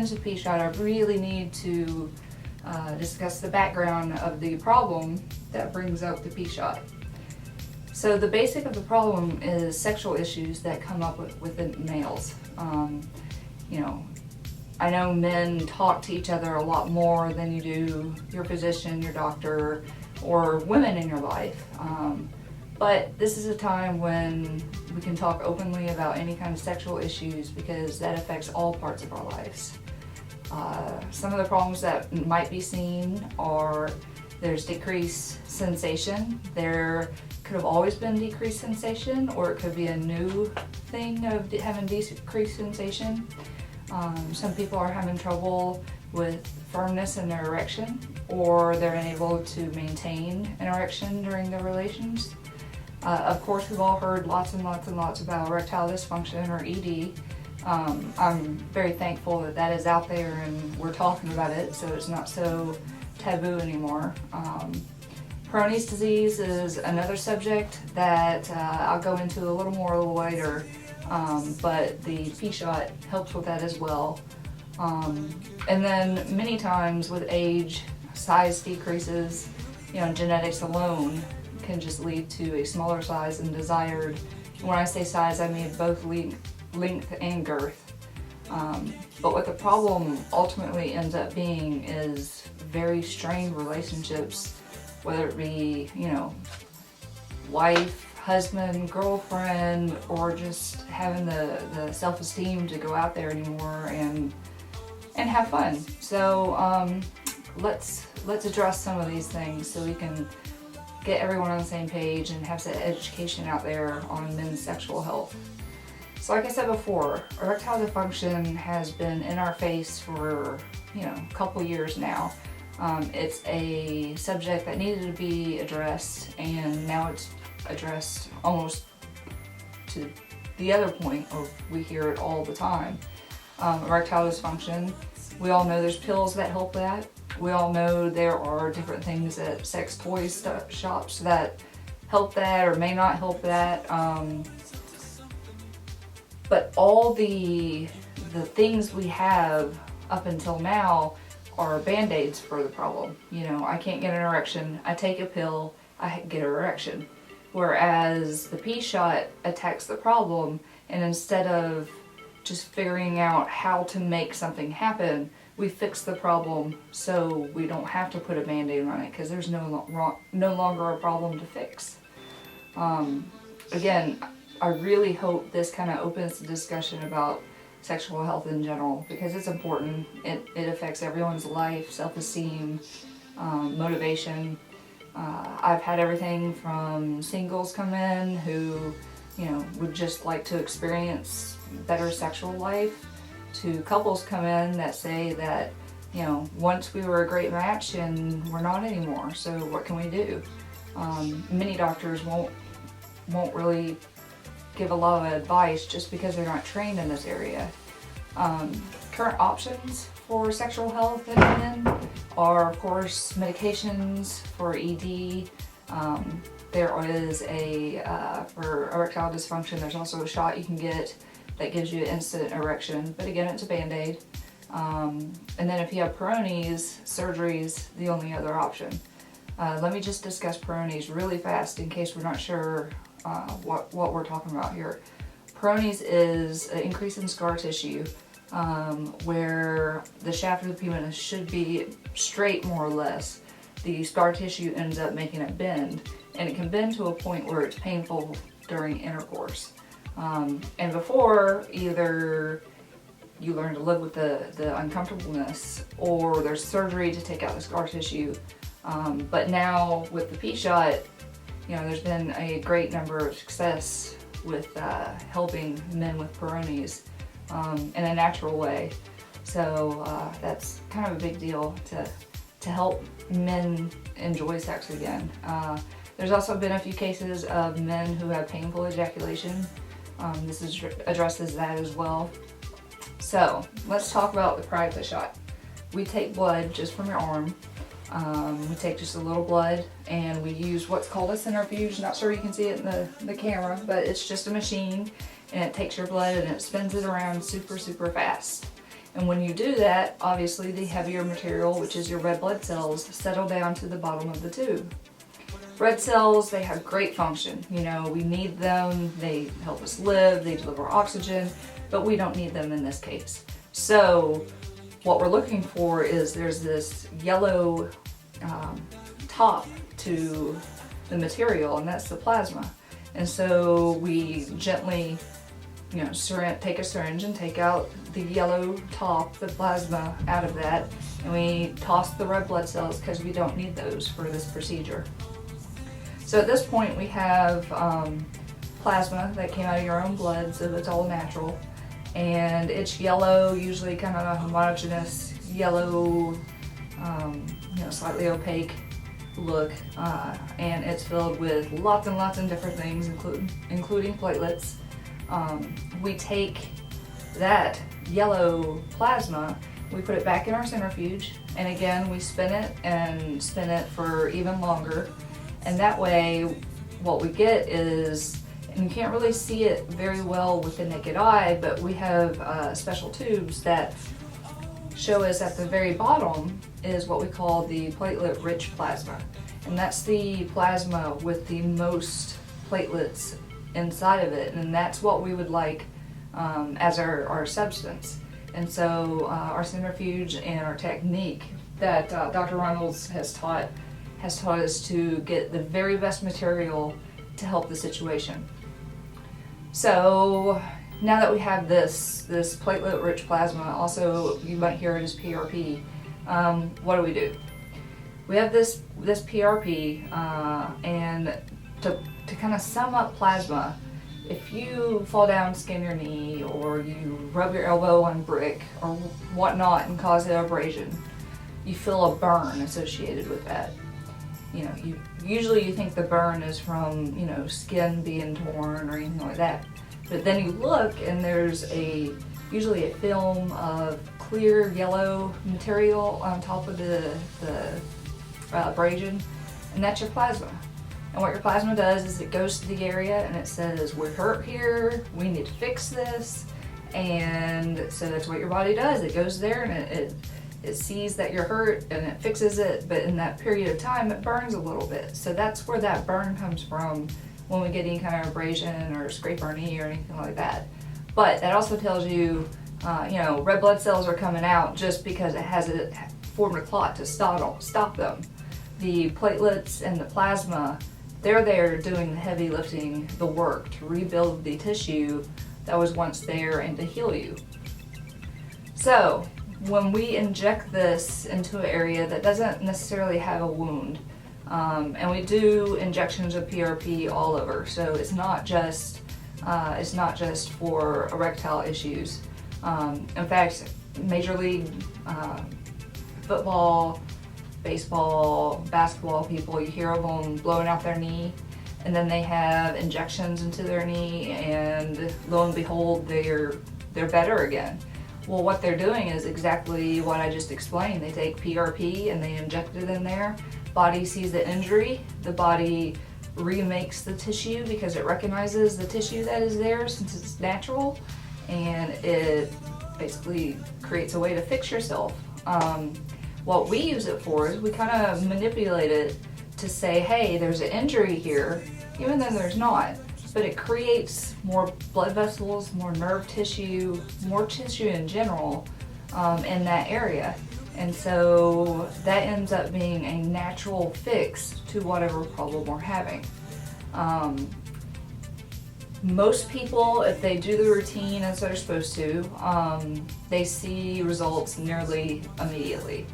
Millions of P-shot, I really need to discuss the background of the problem that brings up the P-shot. So the basic of the problem is sexual issues that come up within males. You know, I know men talk to each other a lot more than you do your physician, your doctor, or women in your life. But this is a time when we can talk openly about any kind of sexual issues because that affects all parts of our lives. Some of the problems that might be seen are there's decreased sensation. There could have always been decreased sensation, or it could be a new thing of having decreased sensation. Some people are having trouble with firmness in their erection, or they're unable to maintain an erection during their relations. Of course, we've all heard lots and lots and lots about erectile dysfunction, or ED. I'm very thankful that that is out there and we're talking about it, so it's not so taboo anymore. Peyronie's disease is another subject that I'll go into a little more later, but the P-shot helps with that as well. And then many times with age, size decreases. You know, genetics alone can just lead to a smaller size than desired. When I say size, I mean both length and girth. But what the problem ultimately ends up being is very strained relationships, whether it be, you know, wife, husband, girlfriend, or just having the self-esteem to go out there anymore and have fun. So let's address some of these things so we can get everyone on the same page and have some education out there on men's sexual health. So like I said before, erectile dysfunction has been in our face for, you know, a couple years now. It's a subject that needed to be addressed, and now it's addressed almost to the other point of we hear it all the time. Erectile dysfunction, we all know there's pills that help that. We all know there are different things at sex toy shops that help that or may not help that. But all the things we have up until now are band-aids for the problem. You know, I can't get an erection, I take a pill, I get an erection. Whereas the P-shot attacks the problem, and instead of just figuring out how to make something happen, we fix the problem so we don't have to put a band-aid on it because there's no longer a problem to fix. Again, I really hope this kind of opens the discussion about sexual health in general because it's important. It affects everyone's life, self-esteem, motivation. I've had everything from singles come in who, you know, would just like to experience better sexual life, to couples come in that say that, you know, once we were a great match and we're not anymore, so what can we do? Many doctors won't really give a lot of advice just because they're not trained in this area. Current options for sexual health in men are, of course, medications for ED. There is for erectile dysfunction, there's also a shot you can get that gives you an instant erection, but again, it's a band-aid. And then if you have Peyronie's, surgery's the only other option. Let me just discuss Peyronie's really fast in case we're not sure what we're talking about here. Peyronie's is an increase in scar tissue where the shaft of the penis should be straight more or less. The scar tissue ends up making it bend, and it can bend to a point where it's painful during intercourse. And before, either you learn to live with the uncomfortableness or there's surgery to take out the scar tissue. But now with the P-shot, you know, there's been a great number of success with helping men with Peyronie's in a natural way. So that's kind of a big deal to help men enjoy sex again. There's also been a few cases of men who have painful ejaculation. This addresses that as well. So let's talk about the private shot. We take blood just from your arm. We take just a little blood and we use what's called a centrifuge. Not sure you can see it in the camera, but it's just a machine and it takes your blood and it spins it around super fast. And when you do that, obviously the heavier material, which is your red blood cells, settle down to the bottom of the tube. Red cells, they have great function. You know, we need them, they help us live, they deliver oxygen, but we don't need them in this case. So what we're looking for is there's this yellow top to the material, and that's the plasma. And so we gently, you know, take a syringe and take out the yellow top, the plasma, out of that, and we toss the red blood cells because we don't need those for this procedure. So at this point we have plasma that came out of your own blood, so it's all natural, and it's yellow, usually kind of a homogeneous yellow, you know, slightly opaque look, and it's filled with lots and lots of different things, including platelets. We take that yellow plasma, we put it back in our centrifuge, and again we spin it for even longer, and that way what we get is, and you can't really see it very well with the naked eye, but we have special tubes that show us at the very bottom is what we call the platelet rich plasma, and that's the plasma with the most platelets inside of it, and that's what we would like as our substance. And so our centrifuge and our technique that Dr. Reynolds has taught us to get the very best material to help the situation. So now that we have this platelet rich plasma, also you might hear it as PRP, what do? We have this PRP, and to kind of sum up plasma, if you fall down, skin your knee, or you rub your elbow on brick or whatnot and cause an abrasion, you feel a burn associated with that. You know, usually you think the burn is from, you know, skin being torn or anything like that. But then you look and there's usually a film of clear yellow material on top of the abrasion, and that's your plasma. And what your plasma does is it goes to the area and it says, we're hurt here, we need to fix this. And so that's what your body does. It goes there and it sees that you're hurt and it fixes it, but in that period of time it burns a little bit. So that's where that burn comes from when we get any kind of abrasion or scrape our knee or anything like that. But that also tells you, you know, red blood cells are coming out just because it hasn't formed a clot to stop them. The platelets and the plasma, they're there doing the heavy lifting, the work to rebuild the tissue that was once there and to heal you. So when we inject this into an area that doesn't necessarily have a wound, and we do injections of PRP all over, so it's not just for erectile issues. In fact, Major League football, baseball, basketball people, you hear of them blowing out their knee, and then they have injections into their knee, and lo and behold, they're better again. Well, what they're doing is exactly what I just explained. They take PRP and they inject it in there. Body sees the injury, the body remakes the tissue because it recognizes the tissue that is there since it's natural, and it basically creates a way to fix yourself. What we use it for is we kind of manipulate it to say, hey, there's an injury here, even though there's not, but it creates more blood vessels, more nerve tissue, more tissue in general in that area. And so that ends up being a natural fix to whatever problem we're having. Most people, if they do the routine as they're supposed to, they see results nearly immediately.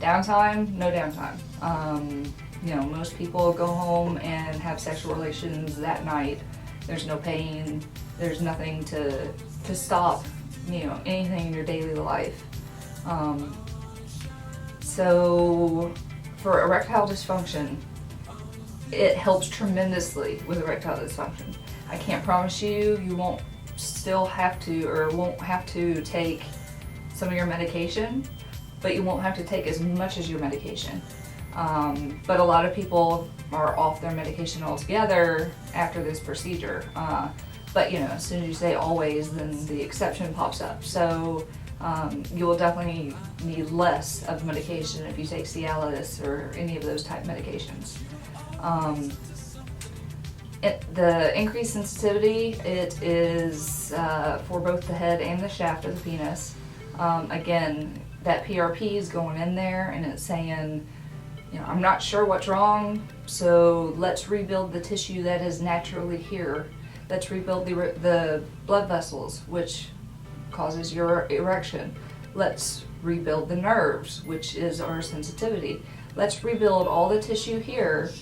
Downtime, no downtime. You know, most people go home and have sexual relations that night. There's no pain. There's nothing to stop, you know, anything in your daily life. So for erectile dysfunction, it helps tremendously with erectile dysfunction. I can't promise you won't still have to or won't have to take some of your medication, but you won't have to take as much as your medication. But a lot of people are off their medication altogether after this procedure. But you know, as soon as you say always, then the exception pops up. So You will definitely need less of medication if you take Cialis or any of those type medications. The increased sensitivity, it is for both the head and the shaft of the penis. Again, that PRP is going in there and it's saying, you know, I'm not sure what's wrong, so let's rebuild the tissue that is naturally here. Let's rebuild the blood vessels, which causes your erection. Let's rebuild the nerves, which is our sensitivity. Let's rebuild all the tissue here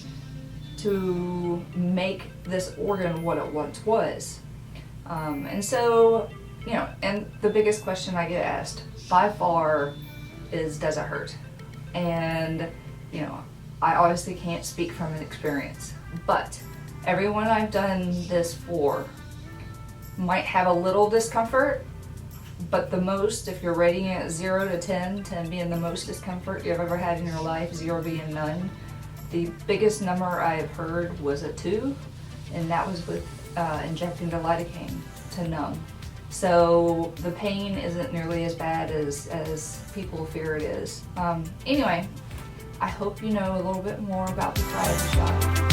to make this organ what it once was. And so, you know, and the biggest question I get asked by far is, does it hurt? And, you know, I obviously can't speak from an experience, but everyone I've done this for might have a little discomfort, but the most, if you're rating it 0 to 10, 10 being the most discomfort you've ever had in your life, 0 being none, the biggest number I've heard was a 2, and that was with injecting the lidocaine to numb. So the pain isn't nearly as bad as people fear it is. Anyway, I hope you know a little bit more about the PRP shot.